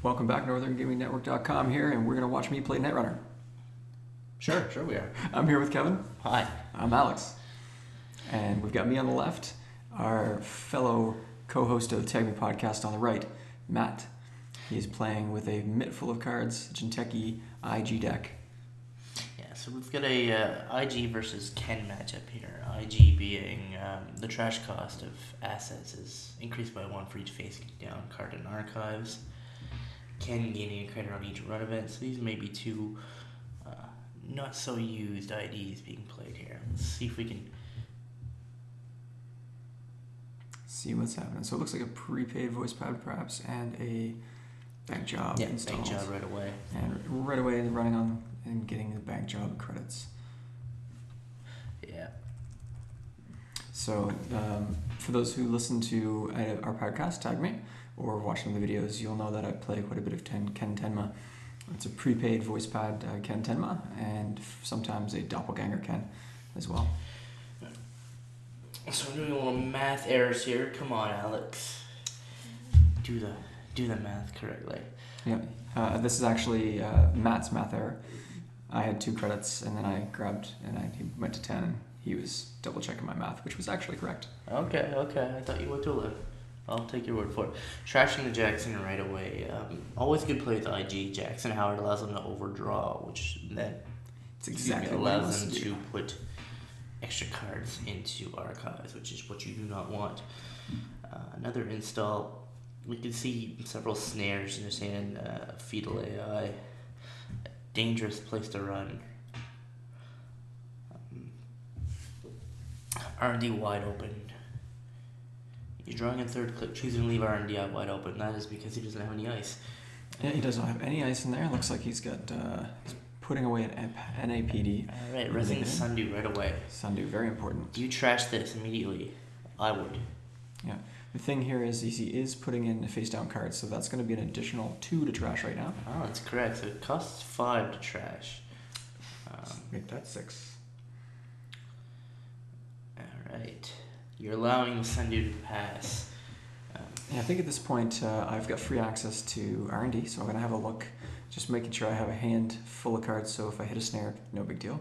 Welcome back, NorthernGamingNetwork.com here, and we're going to watch me play Netrunner. Sure we are. I'm here with Kevin. Hi. I'm Alex. And we've got me on the left, our fellow co-host of the Tag Me podcast on the right, Matt. He's playing with a mitt full of cards, Jinteki IG deck. Yeah, so we've got a IG versus Ken matchup here. IG being the trash cost of assets is increased by 1 for each face down card in archives. Ken gaining a credit on each run event, so these may be two not so used IDs being played here. Let's see if we can see what's happening. So it looks like a prepaid voice pad perhaps, and a bank job installed. Bank job right away. And right away running on and getting the bank job credits. Yeah. So for those who listen to our podcast, Tag Me, or watching the videos, you'll know that I play quite a bit of Ken Tenma. It's a prepaid voice pad Ken Tenma, and sometimes a doppelganger Ken as well. So I'm doing a little math errors here. Come on, Alex. Do the math correctly. Yeah. This is actually Matt's math error. I had 2 credits, and then I grabbed, and he went to 10, and he was double checking my math, which was actually correct. Okay. I thought you went to 11. I'll take your word for it. Trashing the Jackson right away. Always good play with IG. Jackson Howard allows them to overdraw, which then allows them to put extra cards into archives, which is what you do not want. Another install, we can see several snares in his hand. Fetal AI, dangerous place to run. R&D wide open. You're drawing a third click, choosing to leave R&D out wide open. That is because he doesn't have any ice. Yeah, he doesn't have any ice in there. Looks like he's got he's putting away an NAPD. All right, resing Sundew right away. Sundew, very important. You trash this immediately. I would. Yeah. The thing here is he is putting in a face down card, so that's going to be an additional 2 to trash right now. Oh, that's correct. So it costs 5 to trash. Make that 6. All right. You're allowing the Sundew to pass. Yeah, I think at this point I've got free access to R&D, so I'm going to have a look, just making sure I have a hand full of cards, so if I hit a snare, no big deal.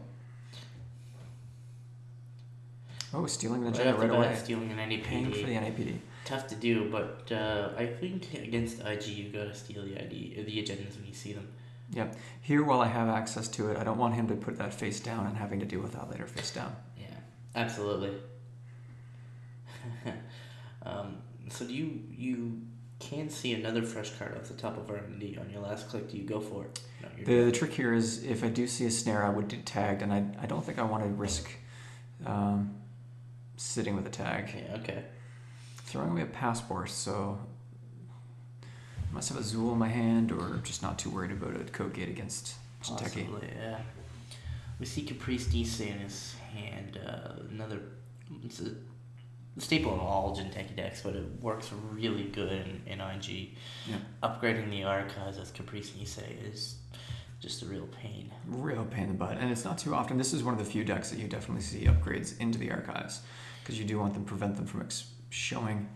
Oh, stealing the agenda right away. Stealing an NAPD. Paying for the NAPD. Tough to do, but I think against IG you've got to steal the agendas when you see them. Yep. Here, while I have access to it, I don't want him to put that face down and having to deal with that later face down. Yeah, absolutely. So do you can see another fresh card off the top of R&D on your last click. Do you go for it? No, the trick here is if I do see a snare, I would do tagged, and I don't think I want to risk sitting with a tag. Yeah, okay. Throwing away a passport, so I must have a Zool in my hand, or just not too worried about a code gate against Jinteki. Possibly, yeah. We see Caprice Nisei in his hand. It's a staple in all Jinteki decks, but it works really good in IG. Yeah. Upgrading the archives with Caprice Nisei is just a real pain. Real pain in the butt, and it's not too often. This is one of the few decks that you definitely see upgrades into the archives, because you do want them prevent them from showing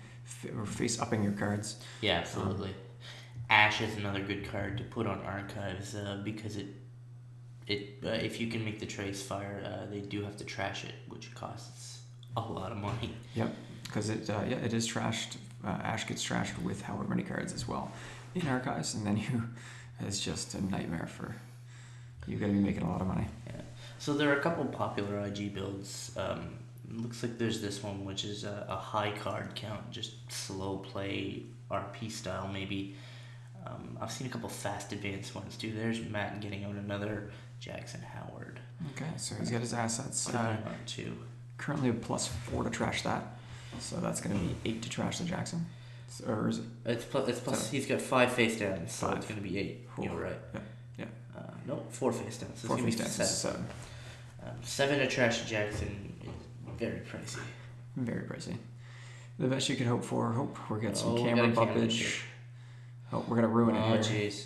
or face upping your cards. Yeah, absolutely. Ash is another good card to put on archives because it if you can make the trace fire, they do have to trash it, which costs a lot of money. Yep, because it is trashed. Ash gets trashed with however many cards as well in archives, and then it's just a nightmare for you. Got to be making a lot of money. Yeah. So there are a couple popular IG builds. Looks like there's this one, which is a high card count, just slow play RP style maybe. I've seen a couple fast advanced ones too. There's Matt getting out another Jackson Howard. Okay, so he's got his assets. Two. Currently a +4 to trash that, so that's going to be 8 to trash the Jackson. Or is it? It's plus. He's got 5 face downs, so 5. it's going to be 8. Cool. You're right. Yeah. No, 4 face downs. So 4 face downs. 7. 7 to trash the Jackson is very pricey. Very pricey. The best you can hope for. We're getting some camera bumpage. Oh, we're gonna ruin it here. Oh, jeez.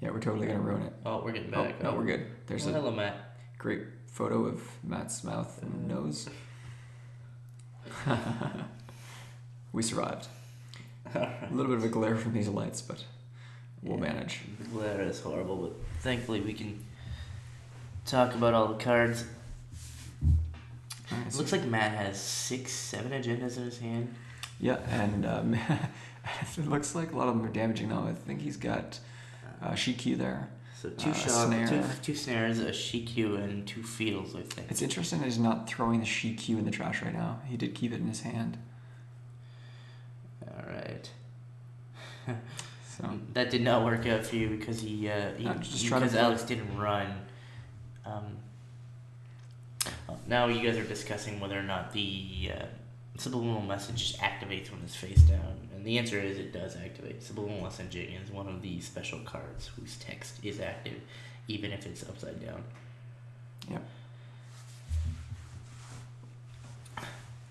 Yeah, we're totally gonna ruin it. Oh, we're getting back. Oh, we're good. There's hello, Matt. Great photo of Matt's mouth and nose. We survived. A little bit of a glare from these lights, but we'll manage. The glare is horrible, but thankfully we can talk about all the cards. Right, it looks like Matt has 6, 7 agendas in his hand. Yeah, and it looks like a lot of them are damaging now. I think he's got Shi.Kyū there. So 2 two snares, a Shi.Kyū, and 2 Fetals, I think. It's interesting that he's not throwing the Shi.Kyū in the trash right now. He did keep it in his hand. Alright. So that did not work out for you because because Alex didn't run. Now you guys are discussing whether or not the subliminal message activates when it's face down, and the answer is it does activate. Subliminal messaging is one of the special cards whose text is active, even if it's upside down. Yep.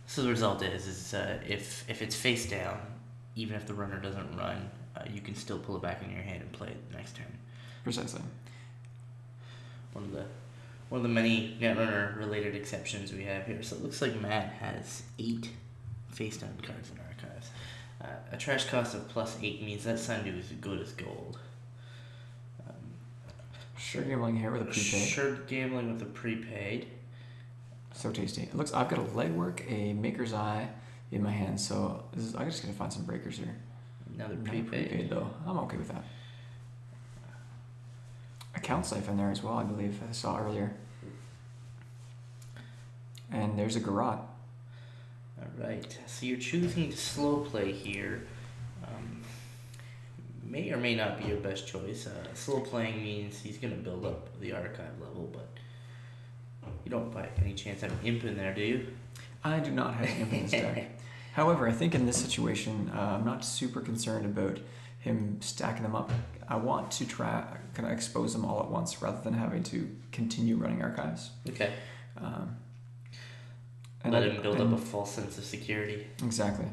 So the result is if it's face down, even if the runner doesn't run, you can still pull it back in your hand and play it the next turn. Precisely. One of the many Netrunner related exceptions we have here. So it looks like Matt has 8 face down cards in archives. A trash cost of +8 means that Sundew is as good as gold. Sure gambling here with a prepaid. Sure gambling with a prepaid. So tasty. It looks. I've got a legwork, a Maker's Eye in my hand. So I'm just gonna find some breakers here. Another prepaid though. I'm okay with that. A Count Siphon there as well, I believe. I saw earlier. And there's a Garrote. Alright, so you're choosing to slow play here. May or may not be your best choice. Slow playing means he's going to build up the archive level, but you don't by any chance have an imp in there, do you? I do not have an imp in this deck. However, I think in this situation, I'm not super concerned about him stacking them up. I want to try kind of expose them all at once rather than having to continue running archives. Okay. And let him build up a false sense of security. Exactly.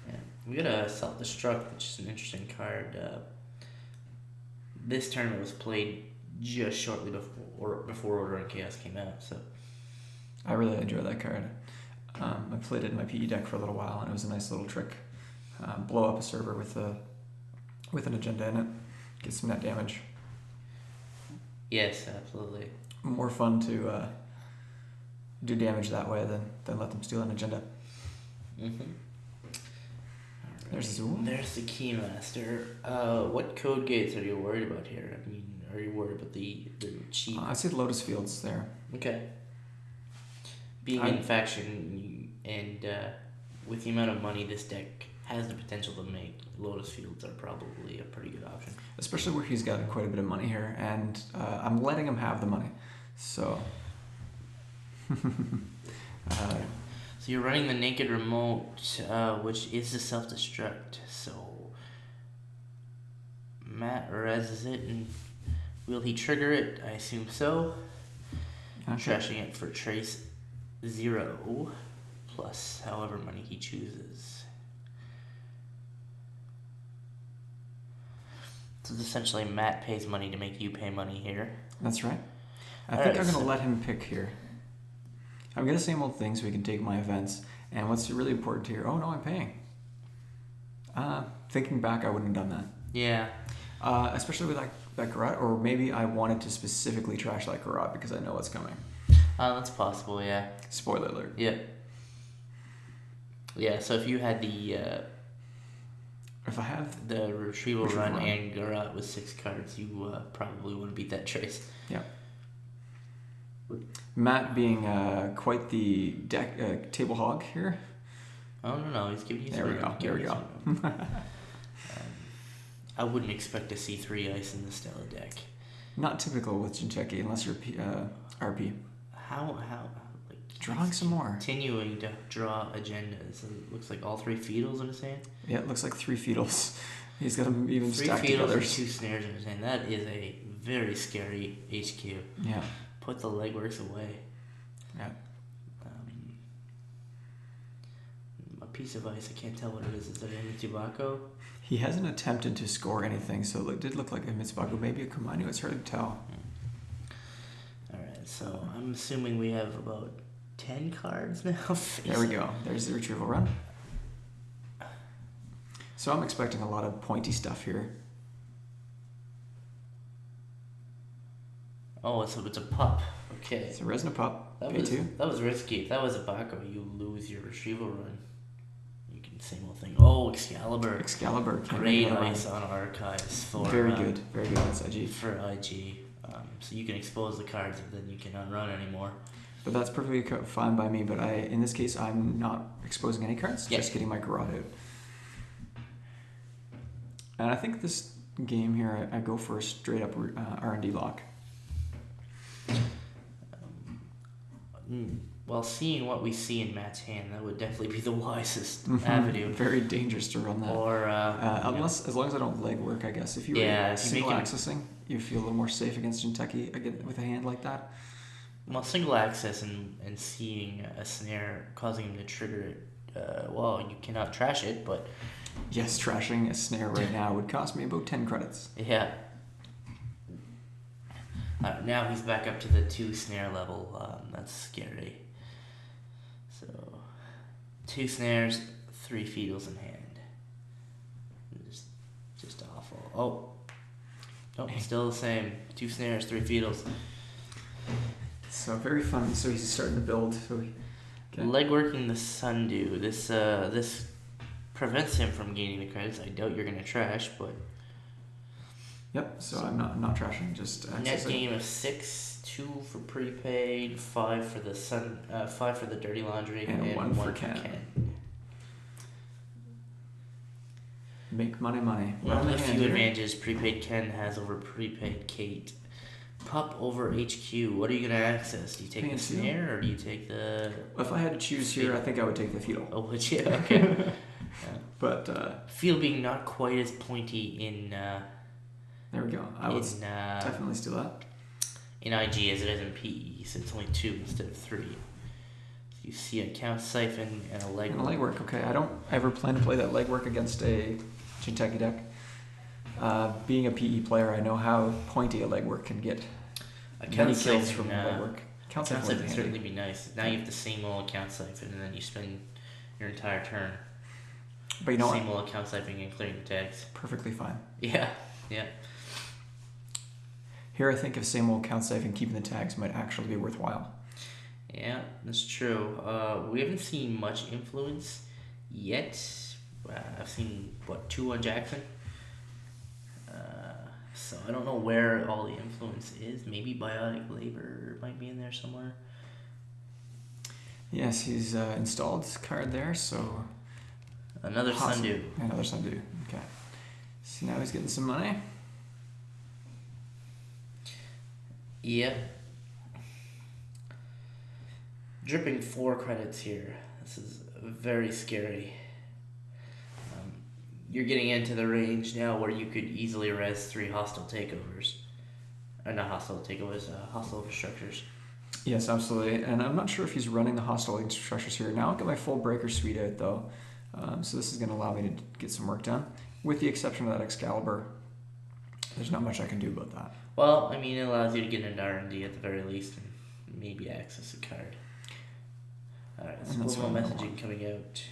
Yeah. We got a Self-Destruct, which is an interesting card. This tournament was played just shortly before Order and Chaos came out, so I really enjoy that card. I played it in my PE deck for a little while, and it was a nice little trick. Blow up a server with an agenda in it, get some net damage. Yes, absolutely. More fun to do damage that way than let them steal an agenda. Mm-hmm. There's Zool. There's the Keymaster. What code gates are you worried about here? I mean, are you worried about the cheap? I see the Lotus Fields there. Okay. Being in faction and with the amount of money this deck has the potential to make, Lotus Fields are probably a pretty good option. Especially where he's got quite a bit of money here, and I'm letting him have the money. So. So you're running the Naked Remote, which is the Self-Destruct. So Matt reses it, and will he trigger it? I assume so. Okay. Trashing it for Trace 0 plus however many he chooses. So essentially Matt pays money to make you pay money here. That's right. I think I'm going to let him pick here. I'm going to say same old thing so he can take my events. And what's really important here, oh no, I'm paying. Thinking back, I wouldn't have done that. Yeah. Especially with that Garrote, or maybe I wanted to specifically trash that Garrote because I know what's coming. That's possible, yeah. Spoiler alert. Yeah. Yeah, so if you had the... if I have... the Retrieval Run and Garrote with 6 cards, you probably wouldn't beat that Trace. Yeah. Matt being quite the deck table hog here. Oh, no, he's giving you... There we go. I wouldn't expect to see 3 ice in the Stella deck. Not typical with Jincheki, unless you're RP. How drawing some more. Continuing to draw agendas. It looks like all 3 Fetals in his hand. Yeah, it looks like 3 Fetals. He's got them even stacked together. 3 Fetals and 2 Snares in his hand. That is a very scary HQ. Yeah. Put the legworks away. Yeah. A piece of ice. I can't tell what it is. Is that a Mitsubako? He hasn't attempted to score anything, so it did look like a Mitsubako, maybe a Kumanu. It's hard to tell. Alright, so I'm assuming we have about 10 cards now. There we go. There's the Retrieval Run. So I'm expecting a lot of pointy stuff here. Oh, it's a pup. Okay. It's a Resna pup. That was risky. If that was a Baco, you lose your retrieval run. You can same old thing. Oh, Excalibur. Great ice on archives for very good against IG. For IG. So you can expose the cards and then you cannot run anymore. But that's perfectly fine by me. But in this case, I'm not exposing any cards. Just getting my garrote out. And I think this game here, I go for a straight up R&D lock. Well, seeing what we see in Matt's hand, that would definitely be the wisest avenue. Very dangerous to run that. Or as long as I don't leg work, I guess. If you were single accessing, you feel a little more safe against Jinteki with a hand like that. Well, single access and seeing a snare causing him to trigger it, well, you cannot trash it, but... Yes, trashing a snare right now would cost me about 10 credits. Yeah. Now he's back up to the 2 snare level. That's scary. So, 2 snares, 3 Fetals in hand. Just awful. Oh. Nope, still the same. 2 snares, 3 Fetals. So very fun. So he's starting to build. Legworking the Sundew. This prevents him from gaining the credits. I doubt you're gonna trash, but. Yep. So I'm not trashing. Just net game of 6, 2 for prepaid, 5 for the 5 for the dirty laundry, and 1 for Ken. Make money. One of the few advantages prepaid Ken has over prepaid Kate. Pup over HQ. What are you gonna access? Do you take the snare or do you take the? If I had to choose here, I think I would take the Fetal. Oh, would you? Okay. But Fetal being not quite as pointy in. There we go. I would definitely steal that. In IG as it is in PE, so it's only 2 instead of 3. So you see a count siphon and a legwork. And a legwork. Okay, I don't ever plan to play that legwork against a Jinteki deck. Being a PE player, I know how pointy a legwork can get. Many kills from legwork. Count siphon would certainly be nice. Now you have the same old count siphon, and then you spend your entire turn. But you know same old count siphoning and clearing the tags. Perfectly fine. Yeah. Here, I think if same old count siphon keeping the tags might actually be worthwhile. Yeah, that's true. We haven't seen much influence yet. I've seen 2 on Jackson. So I don't know where all the influence is. Maybe Biotic Labor might be in there somewhere. Yes, he's installed his card there, so... Another Sundew. Another Sundew, okay. So now he's getting some money. Yep. Dripping 4 credits here. This is very scary. You're getting into the range now where you could easily res 3 hostile takeovers. Or not hostile takeovers, hostile infrastructures. Yes, absolutely. And I'm not sure if he's running the hostile infrastructures here. Now I'll get my full breaker suite out though. So this is going to allow me to get some work done. With the exception of that Excalibur, there's not much I can do about that. Well, I mean, it allows you to get into R&D at the very least and maybe access a card. Alright, so messaging coming out.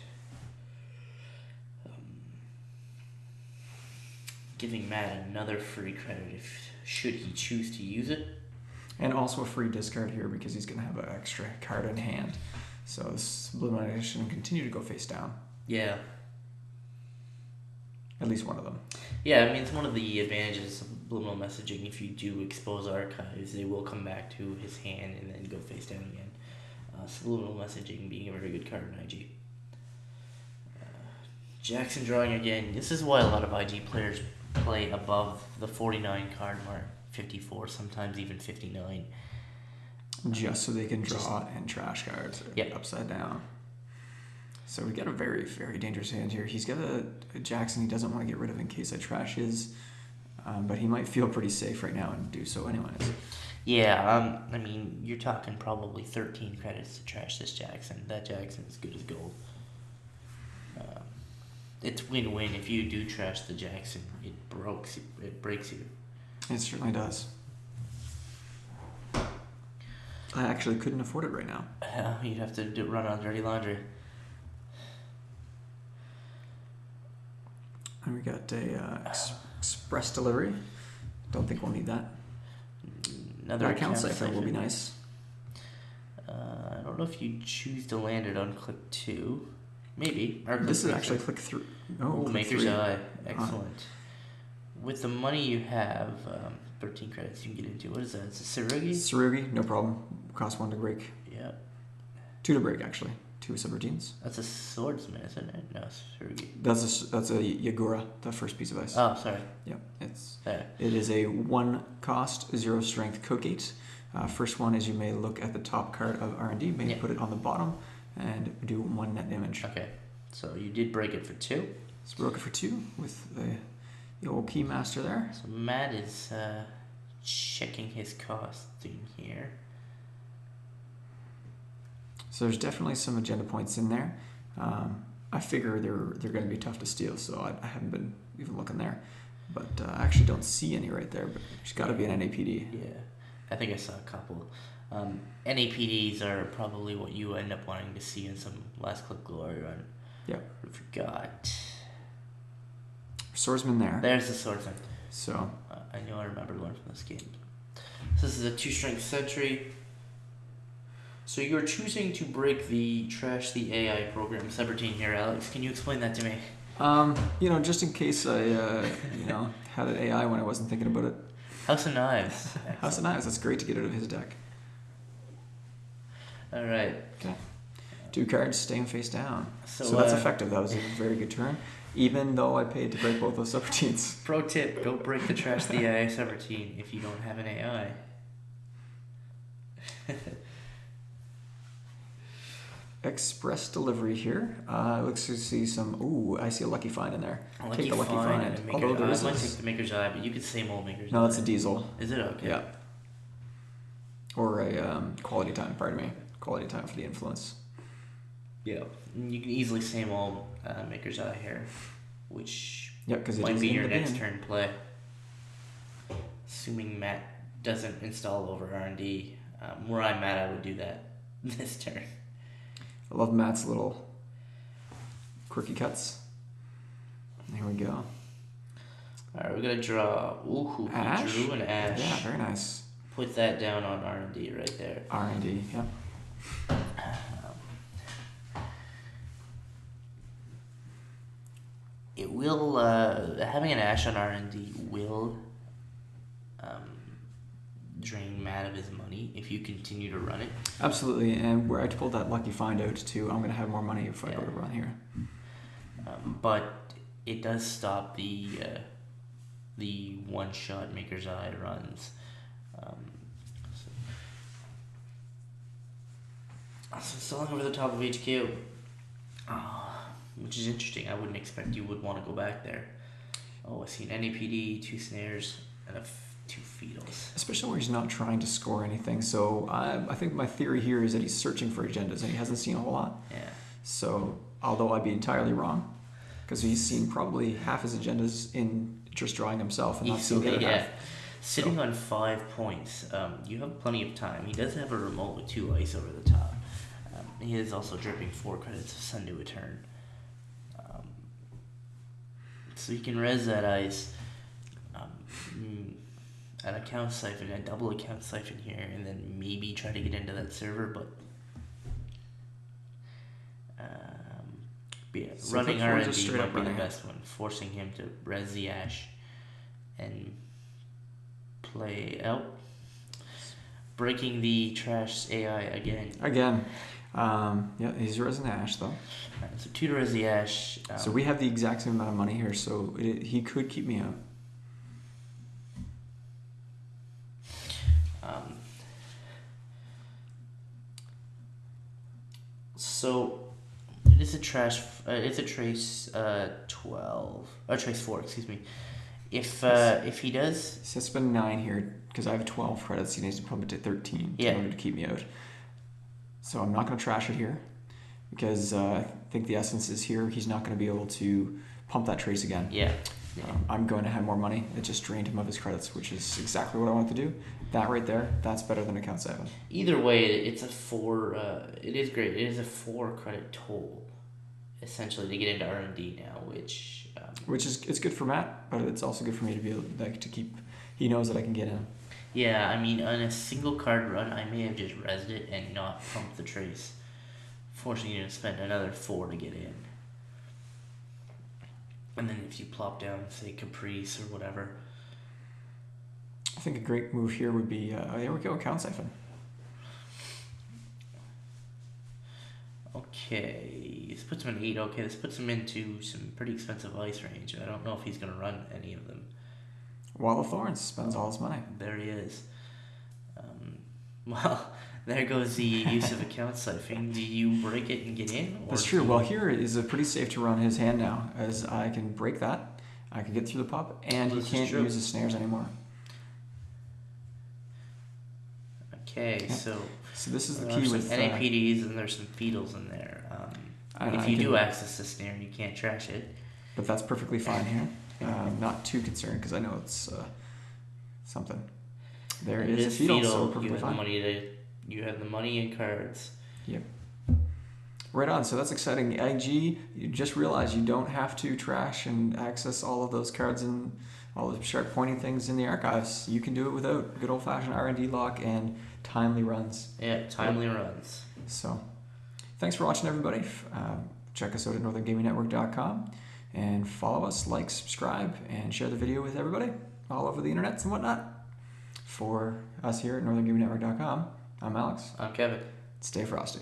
Giving Matt another free credit should he choose to use it. And also a free discard here because he's going to have an extra card in hand. So this Subliminal should continue to go face down. Yeah. At least one of them. Yeah, I mean, it's one of the advantages of subliminal messaging. If you do expose archives, they will come back to his hand and then go face down again. Subliminal messaging being a very good card in IG. Jackson drawing again. This is why a lot of IG players play above the 49 card mark, 54, sometimes even 59. Just so they can draw and trash cards upside down. So we got a very, very dangerous hand here. He's got a Jackson he doesn't want to get rid of in case I trash his, but he might feel pretty safe right now and do so anyways. Yeah, I mean, you're talking probably 13 credits to trash this Jackson. That Jackson is good as gold. It's win-win. If you do trash the Jackson, it breaks you. It certainly does. I actually couldn't afford it right now. You'd have to run on dirty laundry. And we got a express delivery. Don't think we'll need that. Another account siphon will be nice. I don't know if you choose to land it on click 2. Maybe. Or This is actually click 3. Oh, Maker's Eye. Excellent. With the money you have, 13 credits you can get into. What is that? It's a Tsurugi? Tsurugi, no problem. Cost 1 to break. Yeah. 2 to break, actually. 2 subroutines. That's a swordsman, isn't it? No, Tsurugi. That's a Yagura, the first piece of ice. Oh, sorry. Yeah, it is a 1 cost, 0 strength Kogate. First one is you may look at the top card of R&D, maybe put it on the bottom, and do 1 net damage. Okay, so you did break it for 2. So broke it for 2 with the old Keymaster there. So Matt is checking his costing here. So there's definitely some agenda points in there. I figure they're going to be tough to steal, so I haven't been even looking there. But I actually don't see any right there, but there's got to be an NAPD. Yeah, I think I saw a couple. NAPDs are probably what you end up wanting to see in some last click glory run. Yeah. I forgot. Swordsman there. There's the swordsman. So I know I remember one from this game. So this is a 2 strength sentry. So you're choosing to break the trash the AI program subroutine here, Alex. Can you explain that to me? Just in case I had an AI when I wasn't thinking about it. House of Knives. House of Knives. That's great to get out of his deck. All right. Okay. 2 cards, staying face down. So that's effective. That was a very good turn, even though I paid to break both those subroutines. Pro tip: don't break the trash the AI subroutine if you don't have an AI. Express delivery here. Looks to see some. Ooh, I see a lucky find in there. Take the lucky find. Although there is. I might take the Maker's Eye, but you could same old Maker's Eye. No, that's a diesel. Is it? Okay. Yeah. Or a quality time. Pardon me. Quality time for the influence. Yeah, you can easily same old Maker's Eye here, which because might be your next turn play. Assuming Matt doesn't install over R&D. Where I'm at, I would do that this turn. I love Matt's little quirky cuts. Here we go. Alright, we're going to draw... Ooh, Ash? He drew an Ash. Yeah, very nice. Put that down on R&D right there. R&D, yeah. It will... having an Ash on R&D will drain Matt of his money if you continue to run it. Absolutely, and where I pulled that lucky find out too, I'm going to have more money if I go to run here. But it does stop the one-shot Maker's Eye runs. So selling over the top of HQ, which is interesting. I wouldn't expect you would want to go back there. Oh, I see an NAPD, 2 snares, and 2 Fetals. Especially where he's not trying to score anything. So I think my theory here is that he's searching for agendas and he hasn't seen a whole lot. Yeah. So although I'd be entirely wrong, because he's seen probably half his agendas in just drawing himself and not seeing the other half. Sitting on 5 points, you have plenty of time. He does have a remote with 2 ice over the top. He is also dripping 4 credits of Sundew a turn. So he can res that ice. An account siphon, a double account siphon here, and then maybe try to get into that server, but so running R&D might be the best one, forcing him to res the Ash and play out, breaking the trash AI again. He's resing the Ash though. Right, so 2 to res the Ash. So we have the exact same amount of money here, so he could keep me out. So it is a trash. It's a trace 12 or trace 4. Excuse me. If he does, so spend 9 here because I have 12 credits. He needs to pump it to 13 in order to keep me out. So I'm not going to trash it here because I think the essence is here. He's not going to be able to pump that trace again. Yeah. I'm going to have more money. It just drained him of his credits, which is exactly what I wanted to do. That right there, that's better than account 7. Either way, it's a 4. It is great. It is a 4 credit toll, essentially, to get into R&D now, which is it's good for Matt, but it's also good for me to be able to keep. He knows that I can get in. Yeah, I mean, on a single card run, I may have just rezzed it and not pumped the trace, forcing you to spend another 4 to get in. And then if you plop down, say, Caprice or whatever. I think a great move here would be, there we go, Count Siphon. Okay, this puts him in 8. Okay, this puts him into some pretty expensive ice range. I don't know if he's going to run any of them. Wall of Thorns spends all his money. There he is. Well, there goes the use of account siphoning. Do you break it and get in? That's true. Well, here is a pretty safe to run his hand now, as I can break that. I can get through the pup, and he can't use his snares anymore. Okay, yeah. So this is the key with NAPDs, and there's some Fetals in there. If you do access the snare, you can't trash it. But that's perfectly fine here. Not too concerned because I know it's something. There is a Fetal, so perfectly fine. You have the money and cards. Yep. Right on. So that's exciting. IG, you just realized you don't have to trash and access all of those cards and all the sharp pointing things in the archives. You can do it without good old-fashioned R&D lock and timely runs. Yeah, timely runs. So thanks for watching, everybody. Check us out at northerngamingnetwork.com and follow us, like, subscribe, and share the video with everybody all over the internet and whatnot. For us here at northerngamingnetwork.com, I'm Alex. I'm Kevin. Stay frosty.